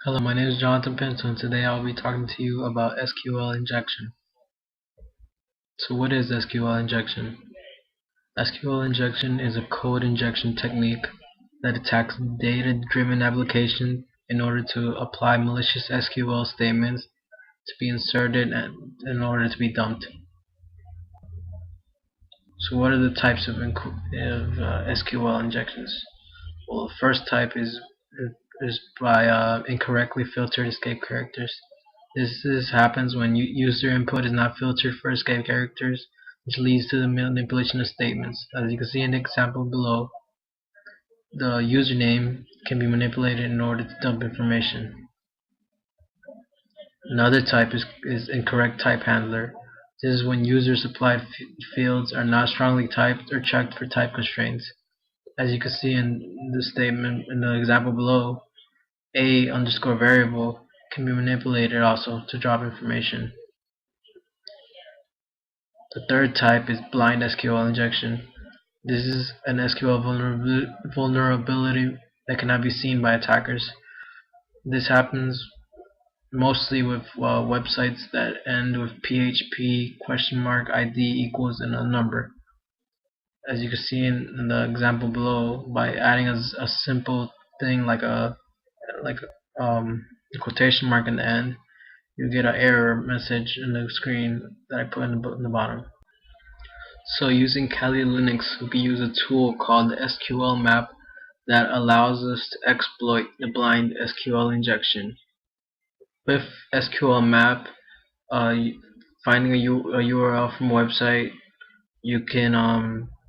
Hello, my name is Jonathan Pinto, and today I'll be talking to you about SQL injection. So what is SQL injection? SQL injection is a code injection technique that attacks data-driven application in order to apply malicious SQL statements to be inserted and in order to be dumped. So what are the types of SQL injections? Well, the first type is by incorrectly filtered escape characters. This happens when user input is not filtered for escape characters, which leads to the manipulation of statements. As you can see in the example below, the username can be manipulated in order to dump information. Another type is incorrect type handler. This is when user supplied fields are not strongly typed or checked for type constraints. As you can see in the statement in the example below, a underscore variable can be manipulated also to drop information. The third type is blind SQL injection. This is an SQL vulnerability that cannot be seen by attackers. This happens mostly with websites that end with PHP ID equals and a number. As you can see in the example below, by adding a simple thing like a quotation mark in the end, you get an error message in the screen that I put in the bottom. So using Kali Linux, we can use a tool called the SQL map that allows us to exploit the blind SQL injection. With SQL map, finding a URL from a website, you can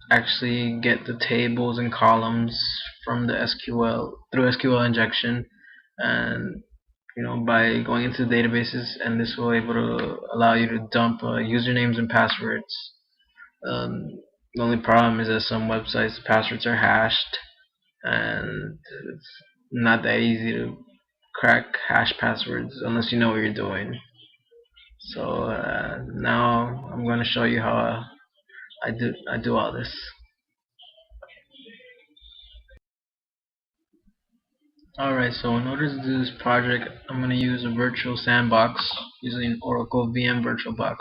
actually get the tables and columns from the SQL through SQL injection, and by going into databases, and this will able to allow you to dump usernames and passwords. The only problem is that some websites the passwords are hashed, and it's not that easy to crack hash passwords unless you know what you're doing. So now I'm going to show you how I do all this. Alright, so in order to do this project, I'm going to use a virtual sandbox using Oracle VM VirtualBox.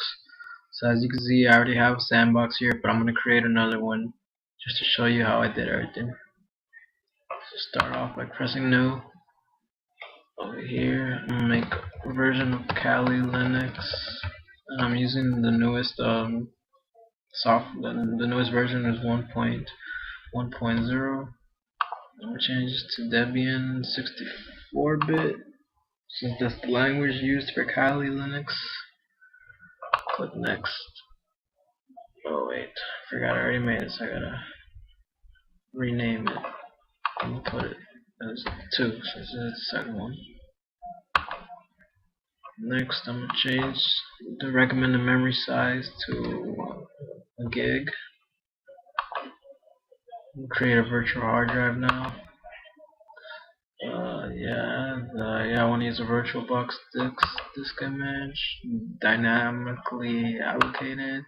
So as you can see, I already have a sandbox here, but I'm going to create another one just to show you how I did everything. So start off by pressing new. Over here, I'm going to make a version of Kali Linux, and I'm using the newest the newest version is 1.1.0. I'm going to change this to Debian 64-bit, since that's the language used for Kali Linux. Click next. Oh wait, I forgot I already made it, so I gotta rename it and put it as 2, so this is the second one. Next, I'm going to change the recommended memory size to a gig. Create a virtual hard drive now. I want to use a VirtualBox disk image, dynamically allocated,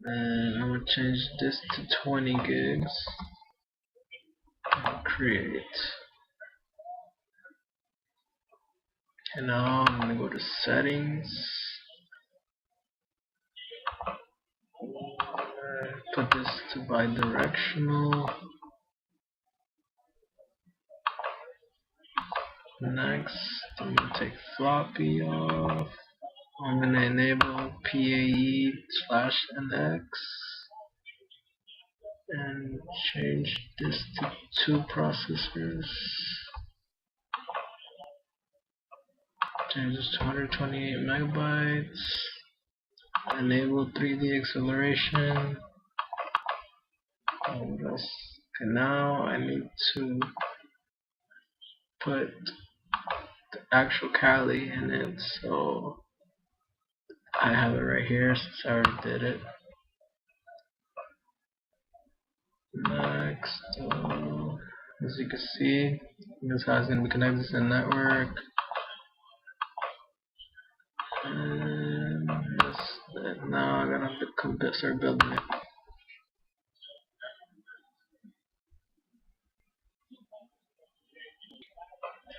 and I'm going to change this to 20 gigs. And create. And now I'm going to go to settings. Put this to bidirectional. Next, I'm going to take floppy off. I'm going to enable PAE/NX and change this to 2 processors. Change this to 128 megabytes. Enable 3D acceleration. Okay, now I need to put the actual Kali in it, so I have it right here since I already did it. Next, as you can see, this is how it's going to be connected to the network. And now I'm going to have to start building it.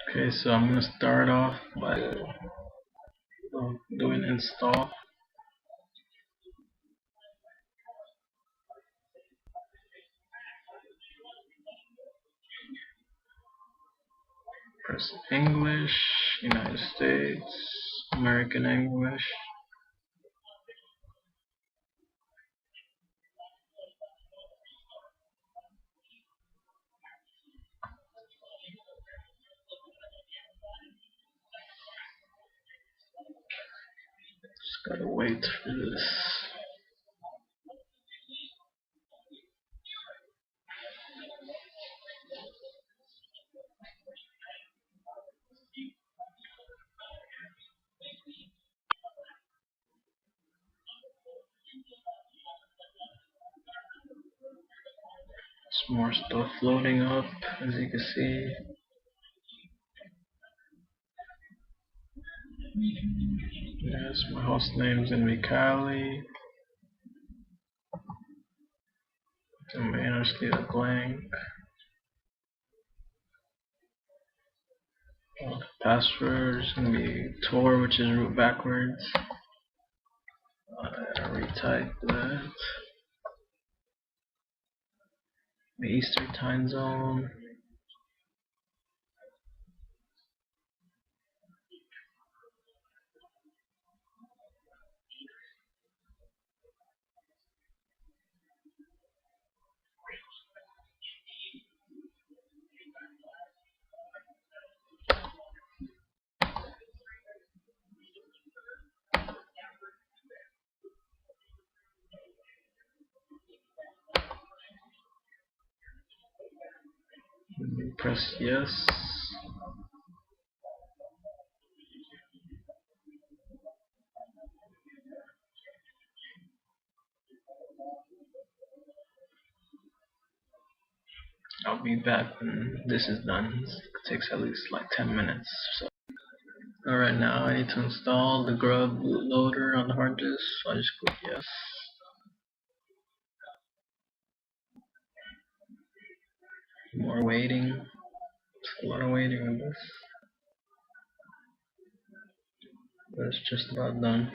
Okay, so I'm gonna start off by doing install. Press English, United States, American English. Just gotta wait for this. Some more stuff loading up, as you can see. Yes, my host name's gonna be Kylie. And my inner leave it blank. Password is gonna be Tor, which is root backwards. Retype that. The Eastern time zone. Press yes. I'll be back when this is done. It takes at least like 10 minutes. So. Alright, now I need to install the grub bootloader on the hard disk. So I just click yes. More waiting. It's a lot of waiting on this. But it's just about done.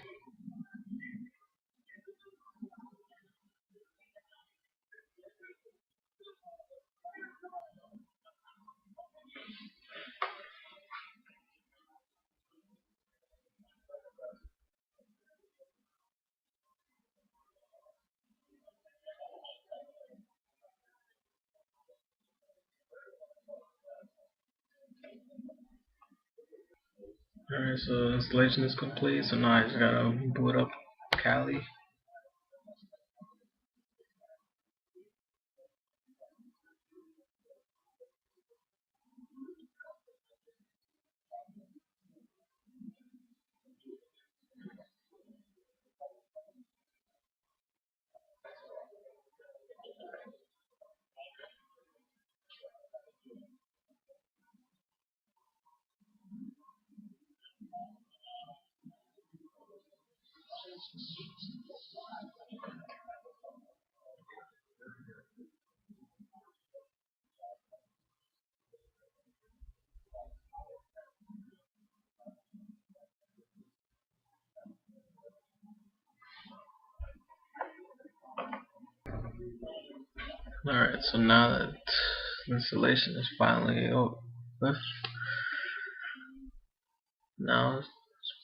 Alright, so installation is complete. So now I just gotta boot up Kali. Alright, so now that installation is finally over, now it's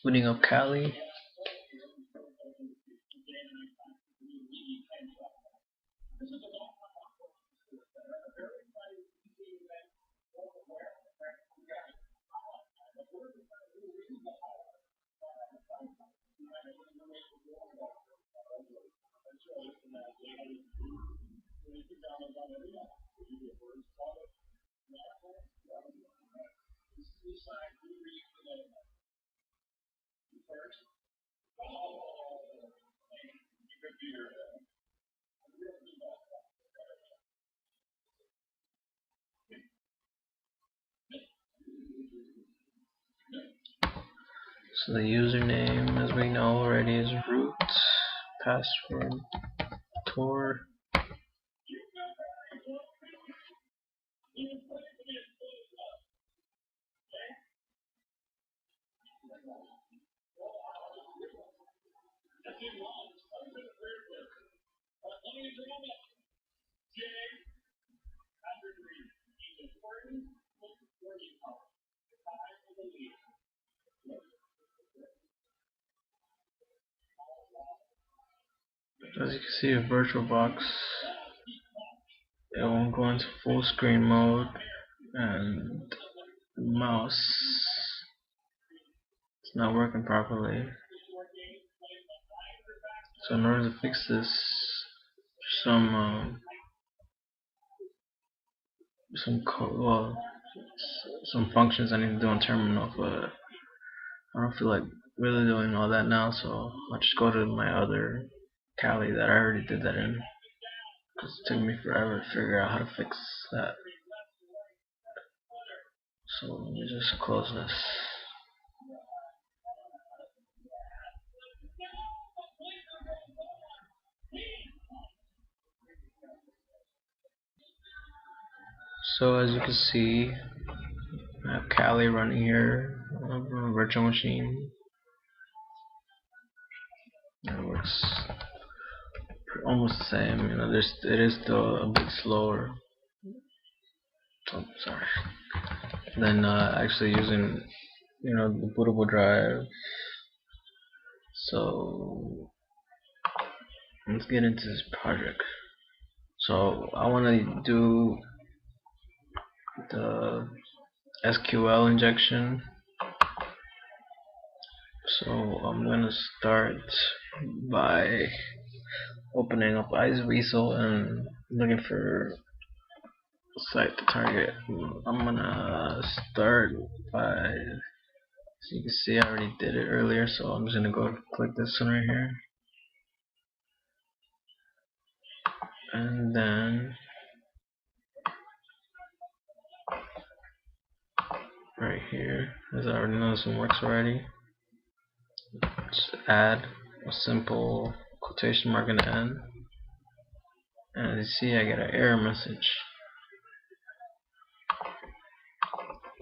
booting up Kali. So the username, as we know already, is root. Password Tor. As you can see, a VirtualBox, it won't go into full screen mode, and the mouse is not working properly. So in order to fix this, some some functions I need to do on terminal, but I don't feel like really doing all that now, so I'll just go to my other Kali that I already did that in, because it took me forever to figure out how to fix that. So let me just close this. So as you can see, I have Kali running here on a virtual machine. It works almost the same. You know, it is still a bit slower. Oh, sorry. Than actually using, you know, the bootable drive. So let's get into this project. So I want to do the SQL injection. So I'm gonna start by opening up iSweasel and looking for a site to target. I'm gonna start by, as you can see, I already did it earlier, so I'm just gonna go click this one right here, and then right here, as I already know this one works already, just add a simple quotation mark in the end, and as you see, I get an error message.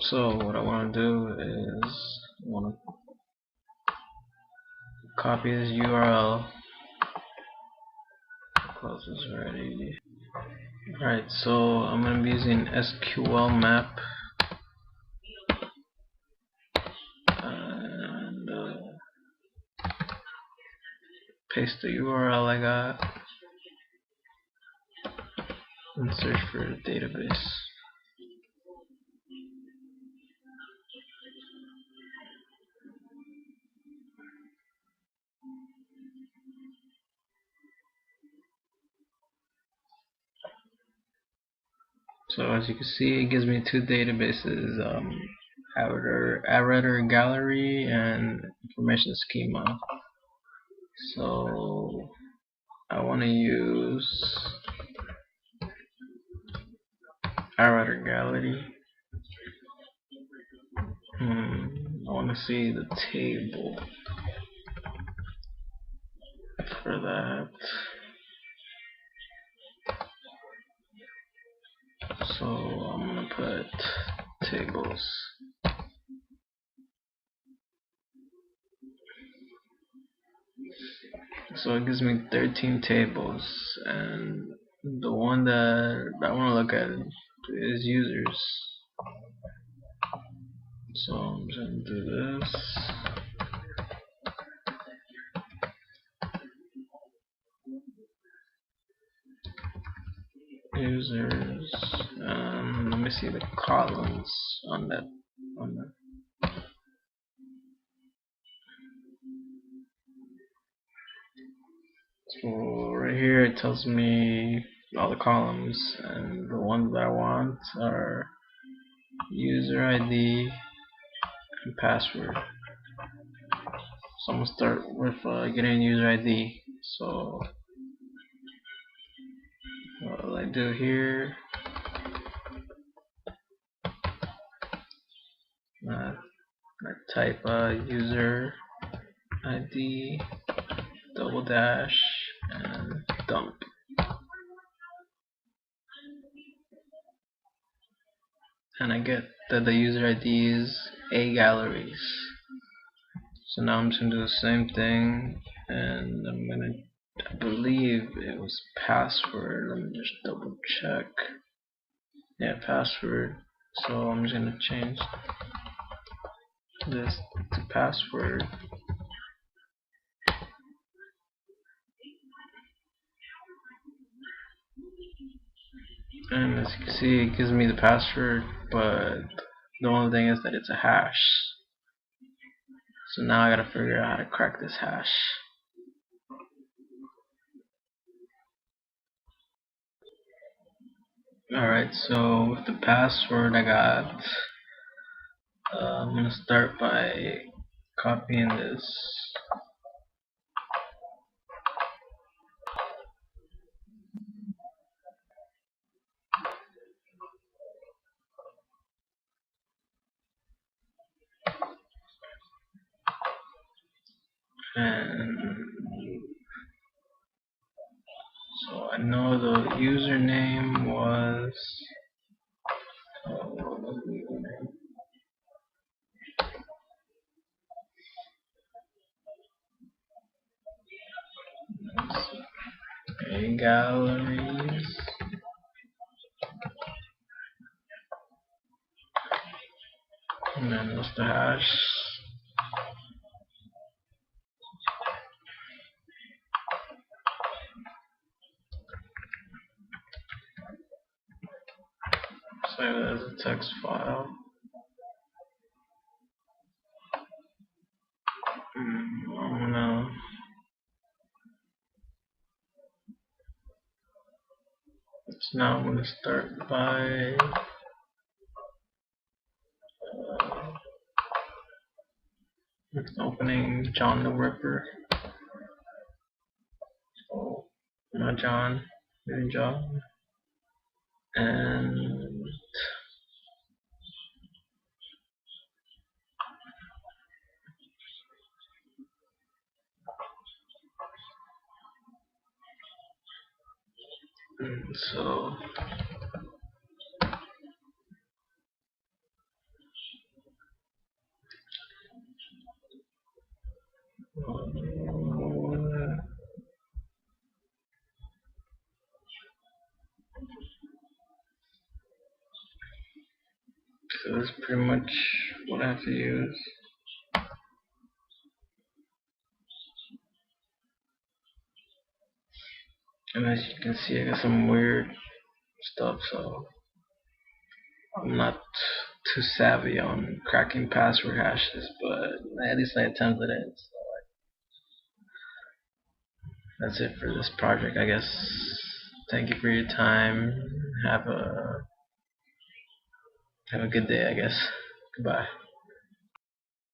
So what I want to do is I want to copy this URL. Close this already. Alright, so I'm going to be using SQL map, and paste the URL I got and search for the database. So as you can see, it gives me two databases, Arrater Gallery and Information Schema. So I want to use Arrater Gallery. I want to see the table for that. So I'm gonna put tables. So it gives me 13 tables, and the one that I want to look at is users. So I'm just gonna do this. Users. Let me see the columns on that. So right here it tells me all the columns, and the ones that I want are user ID and password. So I'm gonna start with getting user ID. So what I do here, I type user ID double dash and dump. And I get that the user ID is A galleries. So now I'm just gonna do the same thing, and I believe it was password. Let me just double check. Yeah, password. So I'm just gonna change this to password. And as you can see, it gives me the password, but the only thing is that it's a hash. So now I gotta figure out how to crack this hash. Alright, so with the password I got, I'm gonna start by copying this. And so I know the username was galleries, and then what's the hash? Save it as a text file. No. So now I'm going to start by opening John the Ripper. Oh, not John, maybe John. And so that's pretty much what I have to use. And as you can see, I got some weird stuff, so I'm not too savvy on cracking password hashes, but at least I attempted it. So that's it for this project, I guess. Thank you for your time. Have a good day, I guess. Goodbye.